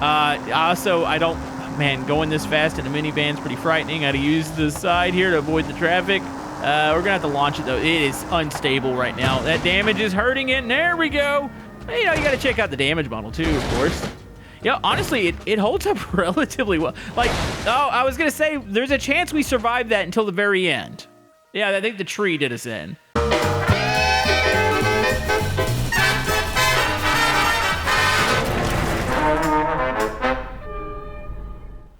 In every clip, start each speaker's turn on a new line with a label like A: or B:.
A: Also, I don't, man, going this fast in a minivan's pretty frightening. I had to use the side here to avoid the traffic. We're gonna have to launch it though. It is unstable right now. That damage is hurting it, and there we go. You know, you gotta check out the damage model too, of course. Yeah, honestly, it holds up relatively well. Like, oh, I was gonna say, there's a chance we survive that until the very end. Yeah, I think the tree did us in.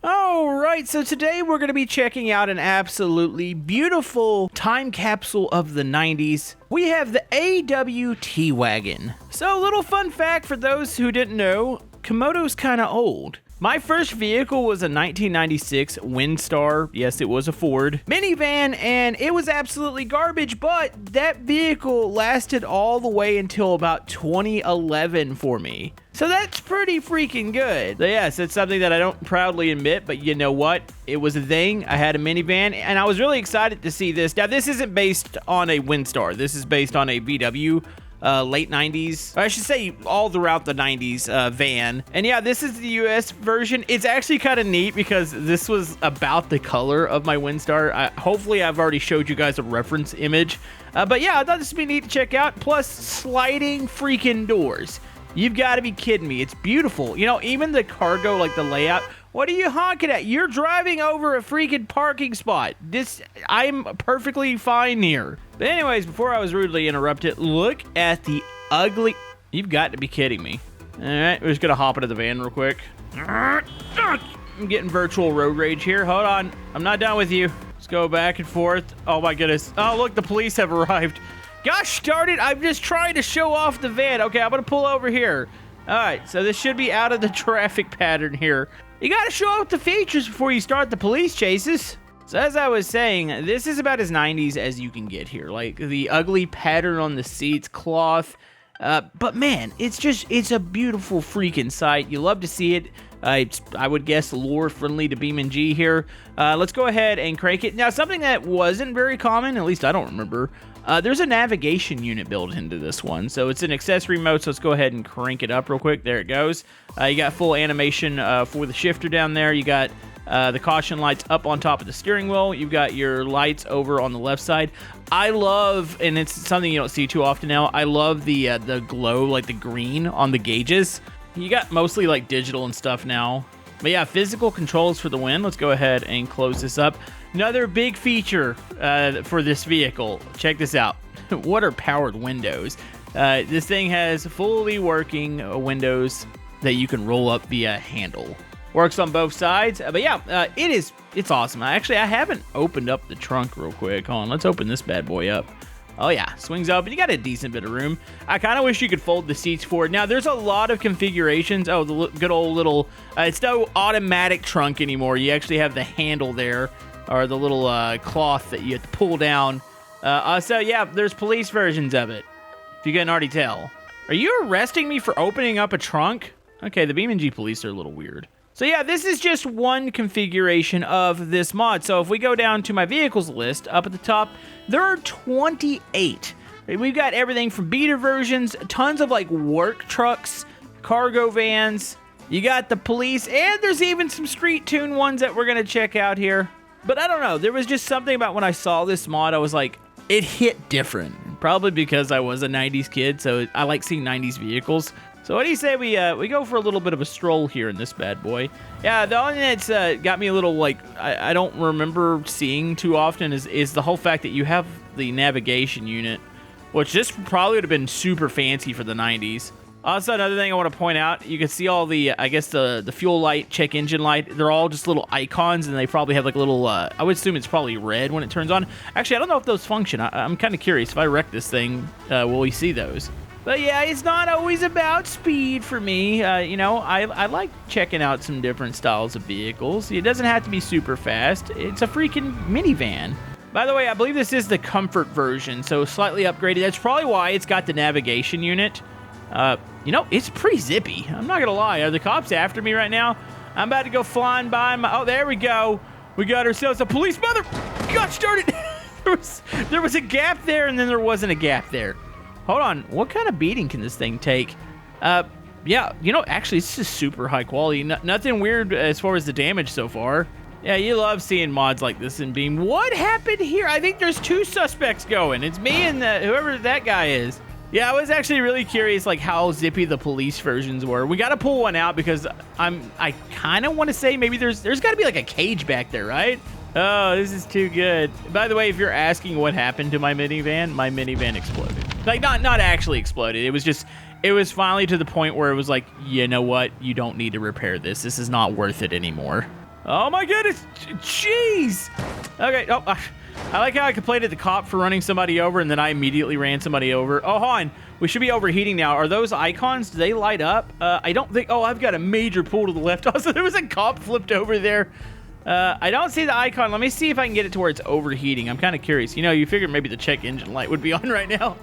A: Alright, so today we're going to be checking out an absolutely beautiful time capsule of the 90s. We have the AW T-Wagen. So a little fun fact for those who didn't know, Camodo's kind of old. My first vehicle was a 1996 Windstar, yes it was a Ford, minivan, and it was absolutely garbage, but that vehicle lasted all the way until about 2011 for me. So that's pretty freaking good. So yes, it's something that I don't proudly admit, but you know what? It was a thing. I had a minivan, and I was really excited to see this. Now, this isn't based on a Windstar. This is based on a VW late 90s, or I should say all throughout the 90s van. And yeah, this is the US version. It's actually kind of neat because this was about the color of my Windstar. Hopefully I've already showed you guys a reference image. But yeah, I thought this would be neat to check out. Plus sliding freaking doors. You've got to be kidding me. It's beautiful. You know, even the cargo, like the layout. What are you honking at? You're driving over a freaking parking spot. I'm perfectly fine here. But anyways, before I was rudely interrupted, look at the ugly... You've got to be kidding me. All right, we're just going to hop into the van real quick. I'm getting virtual road rage here. Hold on. I'm not done with you. Let's go back and forth. Oh, my goodness. Oh, look, the police have arrived. Gosh darn it, I'm just trying to show off the van. Okay, I'm going to pull over here. All right, so this should be out of the traffic pattern here. You got to show off the features before you start the police chases. So as I was saying, this is about as 90s as you can get here. Like the ugly pattern on the seats, cloth. But man, it's a beautiful freaking sight. You love to see it. I would guess lore friendly to BeamNG here. Let's go ahead and crank it. Now, something that wasn't very common, at least I don't remember, there's a navigation unit built into this one. So it's an accessory mode, so let's go ahead and crank it up real quick. There it goes. You got full animation for the shifter down there. You got the caution lights up on top of the steering wheel. You've got your lights over on the left side. I love, and it's something you don't see too often now, I love the glow, like the green on the gauges. You got mostly like digital and stuff now. But yeah, physical controls for the win. Let's go ahead and close this up. Another big feature for this vehicle. Check this out. What are powered windows? This thing has fully working windows that you can roll up via handle. Works on both sides. But yeah, it's awesome. I haven't opened up the trunk real quick. Hold on, let's open this bad boy up. Oh yeah, swings up, and you got a decent bit of room. I kind of wish you could fold the seats forward. Now, there's a lot of configurations. Oh, the good old little, it's no automatic trunk anymore. You actually have the handle there, or the little cloth that you have to pull down. So yeah, there's police versions of it, if you can already tell. Are you arresting me for opening up a trunk? Okay, the BeamNG police are a little weird. So yeah, this is just one configuration of this mod. So if we go down to my vehicles list, up at the top, there are 28. We've got everything from beta versions, tons of like work trucks, cargo vans. You got the police, and there's even some street tune ones that we're gonna check out here. But I don't know, there was just something about when I saw this mod, I was like, it hit different. Probably because I was a 90s kid, so I like seeing 90s vehicles. So what do you say we go for a little bit of a stroll here in this bad boy? Yeah, the only thing that's got me a little, like, I don't remember seeing too often is the whole fact that you have the navigation unit, which this probably would have been super fancy for the 90s. Also, another thing I want to point out, you can see all the, I guess the fuel light, check engine light, they're all just little icons, and they probably have like a little, I would assume it's probably red when it turns on. Actually, I don't know if those function. I'm kind of curious. If I wreck this thing, will we see those? But yeah, it's not always about speed for me. You know, I like checking out some different styles of vehicles. It doesn't have to be super fast. It's a freaking minivan. By the way, I believe this is the comfort version, so slightly upgraded. That's probably why it's got the navigation unit. You know, it's pretty zippy. I'm not going to lie. Are the cops after me right now? I'm about to go flying by my... Oh, there we go. We got ourselves a police mother... Gosh darn it. there was a gap there, and then there wasn't a gap there. Hold on, what kind of beating can this thing take? Yeah, you know, actually, this is super high quality. Nothing weird as far as the damage so far. Yeah, you love seeing mods like this in Beam. What happened here? I think there's 2 suspects going. It's me and whoever that guy is. Yeah, I was actually really curious, like, how zippy the police versions were. We got to pull one out because I kind of want to say maybe there's got to be like a cage back there, right? Oh, this is too good. By the way, if you're asking what happened to my minivan exploded. Like, not actually exploded. It was finally to the point where it was like, you know what? You don't need to repair this. This is not worth it anymore. Oh my goodness. Jeez. Okay. Oh, I like how I complained at the cop for running somebody over, and then I immediately ran somebody over. Oh, hold on. We should be overheating now. Are those icons? Do they light up? I don't think... Oh, I've got a major pull to the left. Also, there was a cop flipped over there. I don't see the icon. Let me see if I can get it to where it's overheating. I'm kind of curious. You know, you figured maybe the check engine light would be on right now.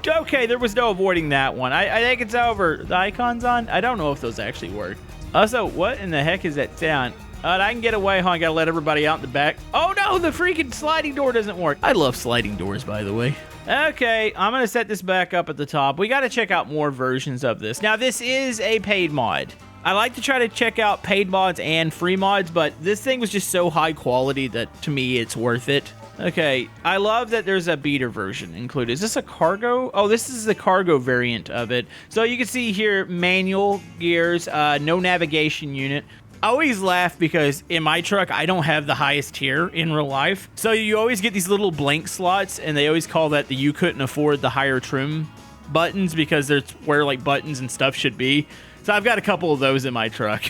A: Okay, there was no avoiding that one. I think it's over. The icon's on? I don't know if those actually work. Also, what in the heck is that sound? I can get away, huh? I gotta let everybody out in the back. Oh no, the freaking sliding door doesn't work. I love sliding doors, by the way. Okay, I'm gonna set this back up at the top. We gotta check out more versions of this. Now, this is a paid mod. I like to try to check out paid mods and free mods, but this thing was just so high quality that, to me, it's worth it. Okay, I love that there's a beater version included. Is this a cargo? Oh, this is the cargo variant of it. So you can see here, manual gears, no navigation unit. I always laugh because in my truck, I don't have the highest tier in real life. So you always get these little blank slots, and they always call that the you couldn't afford the higher trim buttons because that's where like buttons and stuff should be. So I've got a couple of those in my truck.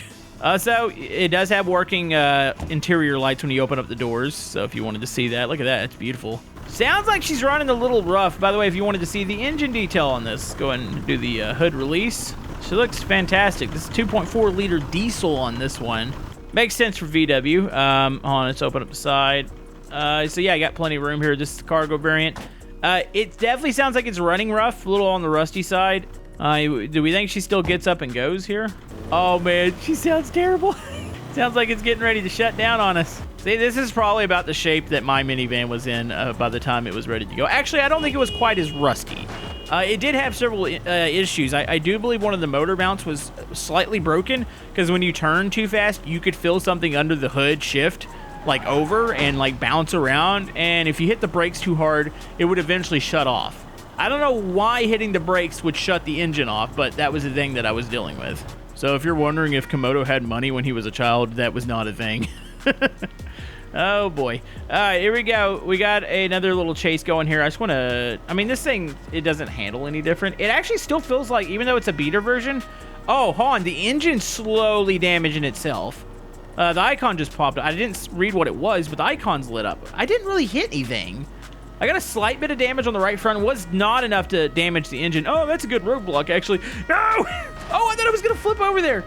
A: So it does have working interior lights when you open up the doors. So if you wanted to see that, look at that. It's beautiful. Sounds like she's running a little rough. By the way, if you wanted to see the engine detail on this, go ahead and do the hood release. She looks fantastic. This is 2.4 liter diesel on this one. Makes sense for VW. Hold on, let's open up the side. So yeah, I got plenty of room here. This is the cargo variant. It definitely sounds like it's running rough, a little on the rusty side. Do we think she still gets up and goes here? Oh man, she sounds terrible. Sounds like it's getting ready to shut down on us. See, this is probably about the shape that my minivan was in by the time it was ready to go. Actually, I don't think it was quite as rusty. It did have several issues. I do believe one of the motor mounts was slightly broken because when you turn too fast, you could feel something under the hood shift like over and like bounce around. And if you hit the brakes too hard, it would eventually shut off. I don't know why hitting the brakes would shut the engine off, but that was the thing that I was dealing with. So if you're wondering if Camodo had money when he was a child, that was not a thing. Oh boy. All right, here we go. We got another little chase going here. I just want to, I mean, this thing, it doesn't handle any different. It actually still feels like, even though it's a beater version, oh, hold on, the engine's slowly damaging itself. The icon just popped up. I didn't read what it was, but the icon's lit up. I didn't really hit anything. I got a slight bit of damage on the right front. It was not enough to damage the engine. Oh, that's a good roadblock, actually. No! Oh, I thought I was going to flip over there.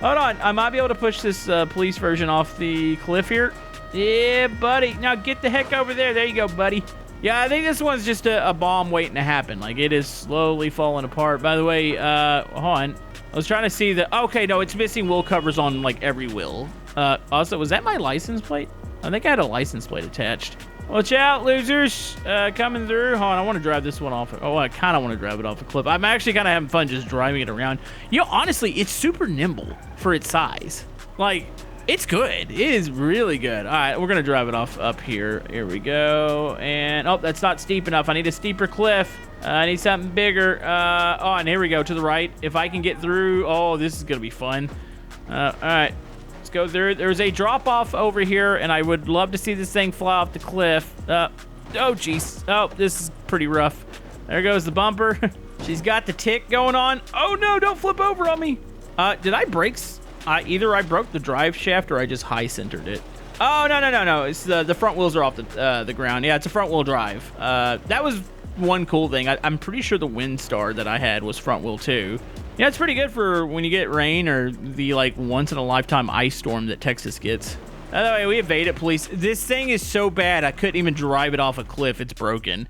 A: Hold on. I might be able to push this police version off the cliff here. Yeah, buddy. Now get the heck over there. There you go, buddy. Yeah, I think this one's just a bomb waiting to happen. Like, it is slowly falling apart. By the way, hold on. I was trying to see the... Okay, no, it's missing wheel covers on, like, every wheel. Also, was that my license plate? I think I had a license plate attached. Watch out, losers. Coming through. Hold on, I want to drive this one off. Oh, I kind of want to drive it off a cliff. I'm actually kind of having fun just driving it around. You know, honestly, it's super nimble for its size. Like, it's good. It is really good. All right, we're going to drive it off up here. Here we go. And, oh, that's not steep enough. I need a steeper cliff. I need something bigger. Oh, and here we go to the right. If I can get through. Oh, this is going to be fun. All right. Go through. There's a drop off over here, and I would love to see this thing fly off the cliff. Oh, jeez. Oh, this is pretty rough. There goes the bumper. She's got the tick going on. Oh, no, don't flip over on me. Did I brakes? Either I broke the drive shaft or I just high centered it. Oh, no. It's the front wheels are off the ground. Yeah, it's a front wheel drive. That was one cool thing. I'm pretty sure the Windstar that I had was front wheel too. Yeah, it's pretty good for when you get rain or the like once in a lifetime ice storm that Texas gets. By the way, we evaded police. This thing is so bad I couldn't even drive it off a cliff. It's broken.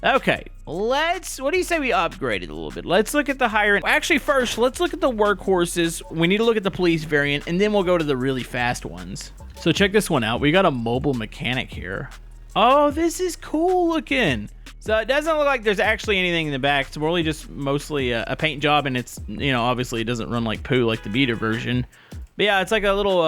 A: Okay, what do you say we upgrade it a little bit? Let's look at the higher end. Actually, first, let's look at the workhorses. We need to look at the police variant, and then we'll go to the really fast ones. So check this one out. We got a mobile mechanic here. Oh, this is cool looking. So it doesn't look like there's actually anything in the back. It's really just mostly a paint job, and it's, obviously it doesn't run like poo like the beta version. But yeah, it's like a little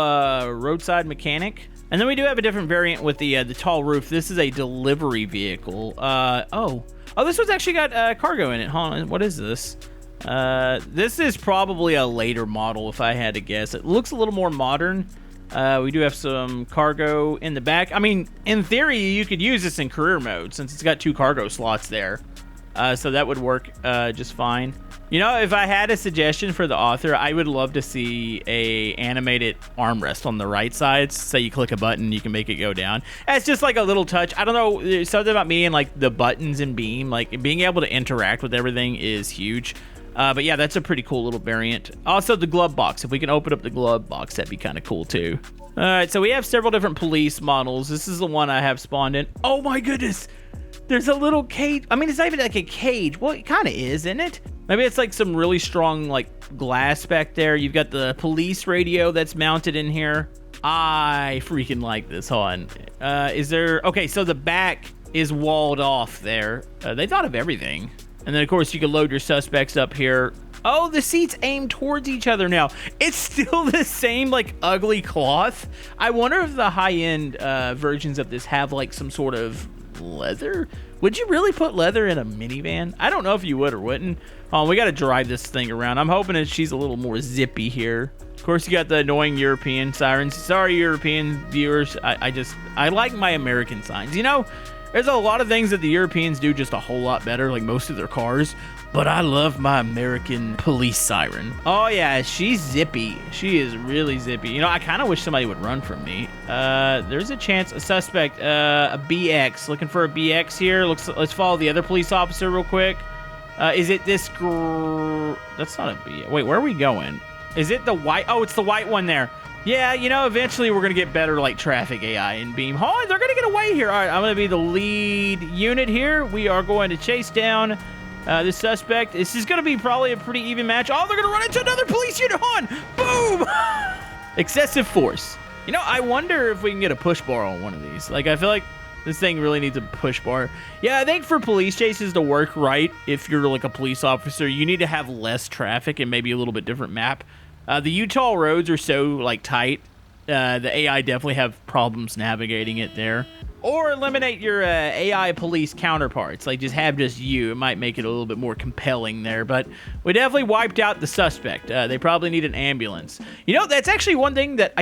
A: roadside mechanic. And then we do have a different variant with the tall roof. This is a delivery vehicle. Oh, this one's actually got cargo in it. Hold on, what is this? This is probably a later model if I had to guess. It looks a little more modern. We do have some cargo in the back. I mean, in theory, you could use this in career mode since it's got 2 cargo slots there. So that would work just fine. If I had a suggestion for the author, I would love to see a animated armrest on the right side. Say you click a button, you can make it go down. It's just like a little touch. I don't know, there's something about me and like the buttons in Beam, like being able to interact with everything is huge. But yeah, that's a pretty cool little variant. Also, the glove box. If we can open up the glove box, that'd be kind of cool too. All right, so we have several different police models. This is the one I have spawned in. Oh my goodness. There's a little cage. I mean, it's not even like a cage. Well, it kind of is, isn't it? Maybe it's like some really strong like glass back there. You've got the police radio that's mounted in here. I freaking like this. Hold on. Is there... Okay, so the back is walled off there. They thought of everything. And then, of course, you can load your suspects up here. Oh, the seats aim towards each other now. It's still the same, like, ugly cloth. I wonder if the high-end versions of this have, like, some sort of leather. Would you really put leather in a minivan? I don't know if you would or wouldn't. We got to drive this thing around. I'm hoping that she's a little more zippy here. Of course, you got the annoying European sirens. Sorry, European viewers. I like my American signs. There's a lot of things that the Europeans do just a whole lot better, like most of their cars. But I love my American police siren. Oh yeah, she's zippy. She is really zippy. I kind of wish somebody would run from me. There's a chance, a suspect, a BX. Looking for a BX here. Let's follow the other police officer real quick. Is it this That's not a BX. Wait, where are we going? Is it the white? Oh, it's the white one there. Yeah, eventually we're going to get better like traffic AI in Beam. Hold on, they're going to get away here. All right, I'm going to be the lead unit here. We are going to chase down this suspect. This is going to be probably a pretty even match. Oh, they're going to run into another police unit. Hold on. Boom. Excessive force. I wonder if we can get a push bar on one of these. Like, I feel like this thing really needs a push bar. Yeah, I think for police chases to work right, if you're like a police officer, you need to have less traffic and maybe a little bit different map. The Utah roads are so like tight. The AI definitely have problems navigating it there. Or eliminate your AI police counterparts. Like just have just you. It might make it a little bit more compelling there. But we definitely wiped out the suspect. They probably need an ambulance. That's actually one thing that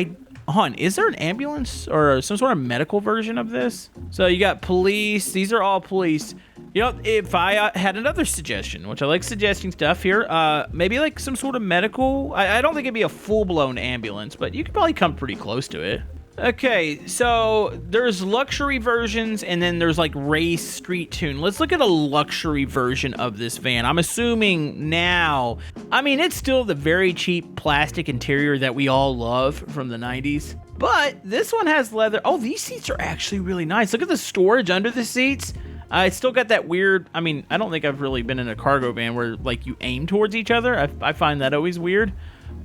A: is there an ambulance or some sort of medical version of this? So you got police. These are all police. If I had another suggestion, which I like suggesting stuff here, maybe like some sort of medical. I don't think it'd be a full-blown ambulance, but you could probably come pretty close to it. Okay, so there's luxury versions, and then there's like race street tune. Let's look at a luxury version of this van. I'm assuming now, it's still the very cheap plastic interior that we all love from the 90s. But this one has leather. Oh, these seats are actually really nice. Look at the storage under the seats. It's still got that weird, I don't think I've really been in a cargo van where like you aim towards each other. I find that always weird.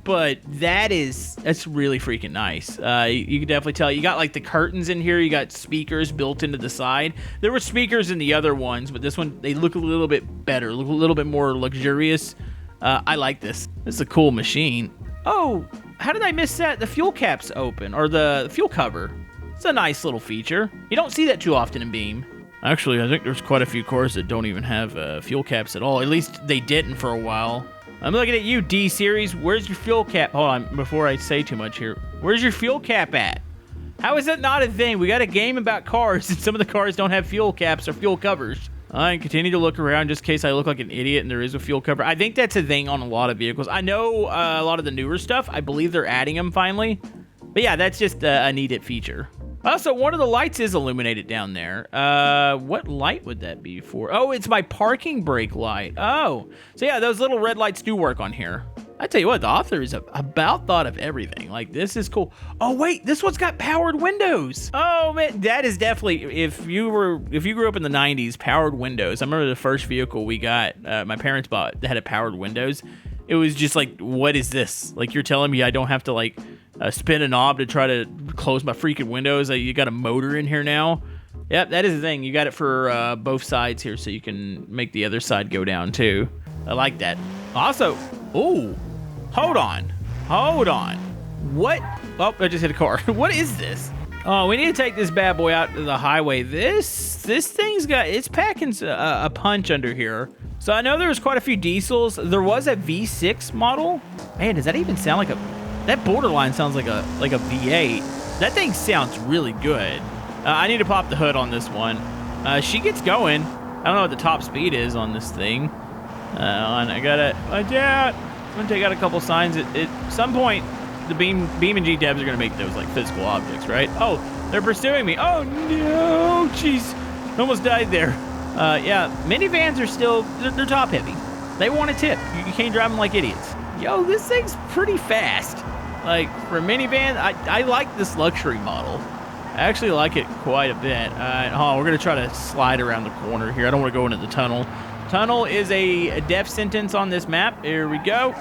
A: But that's really freaking nice. You can definitely tell. You got like the curtains in here. You got speakers built into the side. There were speakers in the other ones, but this one, they look a little bit better, look a little bit more luxurious. I like this. This is a cool machine. Oh, how did I miss that? The fuel cap's open, or the fuel cover. It's a nice little feature. You don't see that too often in Beam. Actually, I think there's quite a few cars that don't even have fuel caps at all. At least they didn't for a while. I'm looking at you, D-Series. Where's your fuel cap? Hold on, before I say too much here. Where's your fuel cap at? How is that not a thing? We got a game about cars, and some of the cars don't have fuel caps or fuel covers. I continue to look around just in case I look like an idiot and there is a fuel cover. I think that's a thing on a lot of vehicles. I know a lot of the newer stuff. I believe they're adding them finally. But yeah, that's just a needed feature. Also, one of the lights is illuminated down there. What light would that be for? Oh, it's my parking brake light. Oh, so yeah, those little red lights do work on here. I tell you what, the author is about thought of everything. Like, this is cool. Oh wait, this one's got powered windows. Oh man, that is definitely, if you grew up in the 90s, powered windows. I remember the first vehicle we got, my parents bought, that had powered windows. It was just like, what is this? Like, you're telling me I don't have to like spin a knob to try to close my freaking windows? You got a motor in here now. Yep, that is the thing. You got it for both sides here, so you can make the other side go down too. I like that. Also, ooh, hold on. What? Oh, I just hit a car. What is this? Oh, we need to take this bad boy out to the highway. This thing's it's packing a punch under here. So I know there was quite a few diesels. There was a V6 model. Man, does that even sound like that borderline sounds like a V8. That thing sounds really good. I need to pop the hood on this one. She gets going. I don't know what the top speed is on this thing. I gotta watch out. I'm gonna take out a couple signs. At some point, the BeamNG devs are gonna make those like physical objects, right? Oh, they're pursuing me. Oh no, jeez, almost died there. Yeah, minivans are still they're top heavy. They want a tip. You can't drive them like idiots. Yo, this thing's pretty fast. Like for a minivan, I like this luxury model. I actually like it quite a bit. We're gonna try to slide around the corner here. I don't want to go into the tunnel. Tunnel is a death sentence on this map. Here we go.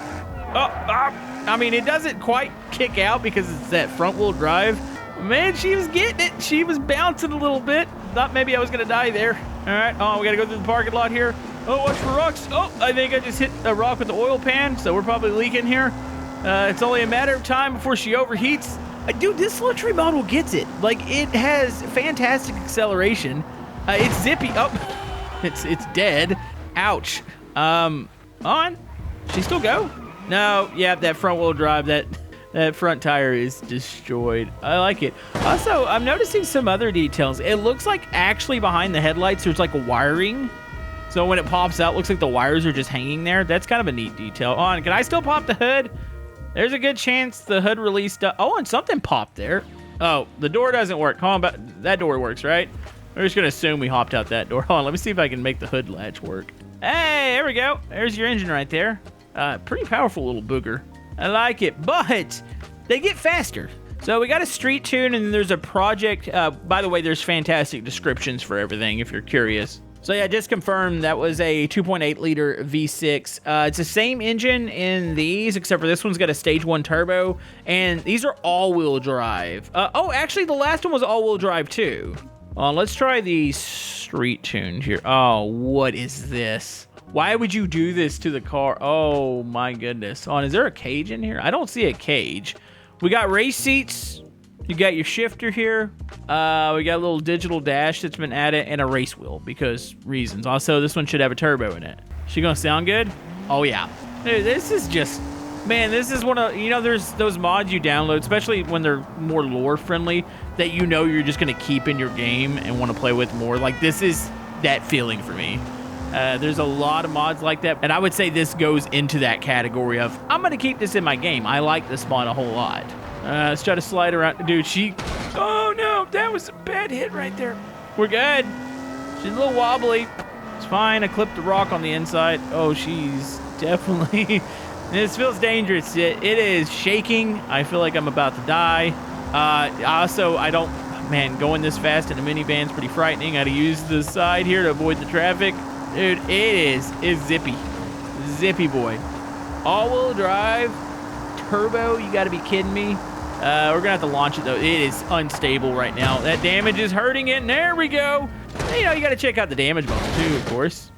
A: I mean, it doesn't quite kick out because it's that front wheel drive. Man, she was getting it. She was bouncing a little bit. Thought maybe I was gonna die there. All right, we gotta go through the parking lot here. Oh, watch for rocks. Oh, I think I just hit a rock with the oil pan, so we're probably leaking here. It's only a matter of time before she overheats. Dude, this luxury model gets it. Like, it has fantastic acceleration. It's zippy. Oh, it's dead. Ouch. On. She still go? No, yeah, that front wheel drive, that front tire is destroyed. I like it. Also, I'm noticing some other details. It looks like actually behind the headlights, there's like a wiring. So when it pops out, it looks like the wires are just hanging there. That's kind of a neat detail. Can I still pop the hood? There's a good chance the hood released. Oh, and something popped there. Oh, the door doesn't work. Hold on, but that door works, right? We're just gonna assume we hopped out that door. Hold on, let me see if I can make the hood latch work. Hey, there we go. There's your engine right there. Pretty powerful little booger. I like it, but they get faster. So we got a street tune, and there's a project. By the way, there's fantastic descriptions for everything if you're curious. So yeah, just confirmed that was a 2.8 liter V6. It's the same engine in these, except for this one's got a stage 1 turbo, and these are all-wheel drive. Oh, actually, the last one was all-wheel drive too. Let's try the street tune here. Oh, what is this? Why would you do this to the car? Oh my goodness. Is there a cage in here? I don't see a cage. We got race seats. You got your shifter here. We got a little digital dash that's been added and a race wheel because reasons. Also, this one should have a turbo in it. She gonna sound good? Oh yeah. Dude, this is just, man, this is one of, there's those mods you download, especially when they're more lore friendly, that you're just gonna keep in your game and want to play with more. Like, this is that feeling for me. There's a lot of mods like that, and I would say this goes into that category of, I'm gonna keep this in my game. I like this mod a whole lot. Let's try to slide around. Dude, oh no, that was a bad hit right there. We're good. She's a little wobbly. It's fine. I clipped the rock on the inside. Oh, she's definitely, this feels dangerous. It is shaking. I feel like I'm about to die. Also, going this fast in a minivan is pretty frightening. I had to use the side here to avoid the traffic. Dude, it's zippy. Zippy boy. All-wheel drive, turbo, you gotta be kidding me. We're gonna have to launch it though. It is unstable right now. That damage is hurting it, and there we go. You gotta check out the damage bump too, of course.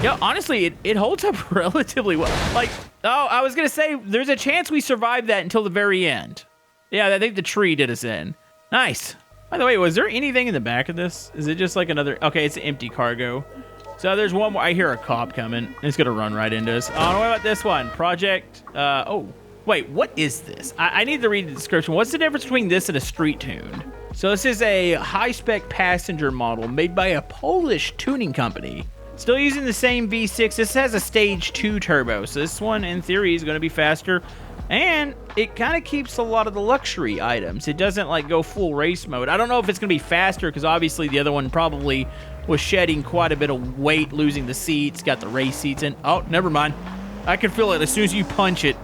A: Yeah, honestly, it holds up relatively well. Like, I was gonna say, there's a chance we survive that until the very end. Yeah, I think the tree did us in. Nice. By the way, was there anything in the back of this? Is it just like another, okay, it's an empty cargo. So there's one more. I hear a cop coming. It's gonna run right into us. What about this one? Project, wait, what is this? I need to read the description. What's the difference between this and a street tune? So this is a high-spec passenger model made by a Polish tuning company. Still using the same V6. This has a stage 2 turbo. So this one, in theory, is gonna be faster. And it kind of keeps a lot of the luxury items. It doesn't like go full race mode. I don't know if it's gonna be faster because obviously the other one probably was shedding quite a bit of weight, losing the seats, got the race seats in. Oh, never mind. I can feel it as soon as you punch it.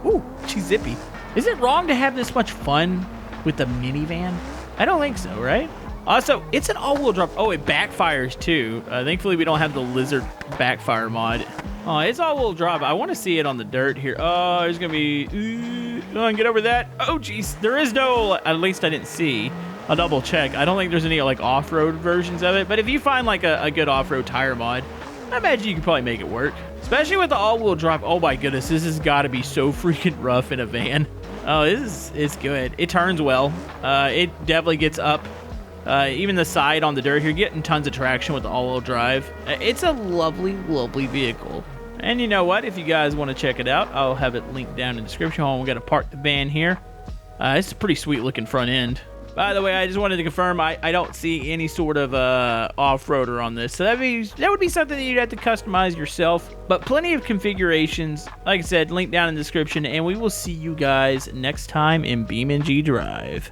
A: Ooh, she's zippy. Is it wrong to have this much fun with the minivan? I don't think so, right? Also, it's an all-wheel drive. Oh, it backfires too. Thankfully, we don't have the lizard backfire mod. Oh, it's all-wheel drive. I want to see it on the dirt here. Oh, there's gonna be. Get over that. Oh, jeez. There is no. At least I didn't see. I'll double check. I don't think there's any like off-road versions of it, but if you find like a good off-road tire mod, I imagine you can probably make it work. Especially with the all-wheel drive. Oh my goodness, this has got to be so freaking rough in a van. Oh, it's good. It turns well. It definitely gets up. Even the side on the dirt, you're getting tons of traction with the all-wheel drive. It's a lovely, lovely vehicle. And you know what? If you guys want to check it out, I'll have it linked down in the description. Hold on, we got to park the van here. It's a pretty sweet looking front end. By the way, I just wanted to confirm I don't see any sort of off-roader on this. So that would be something that you'd have to customize yourself. But plenty of configurations. Like I said, link down in the description. And we will see you guys next time in BeamNG Drive.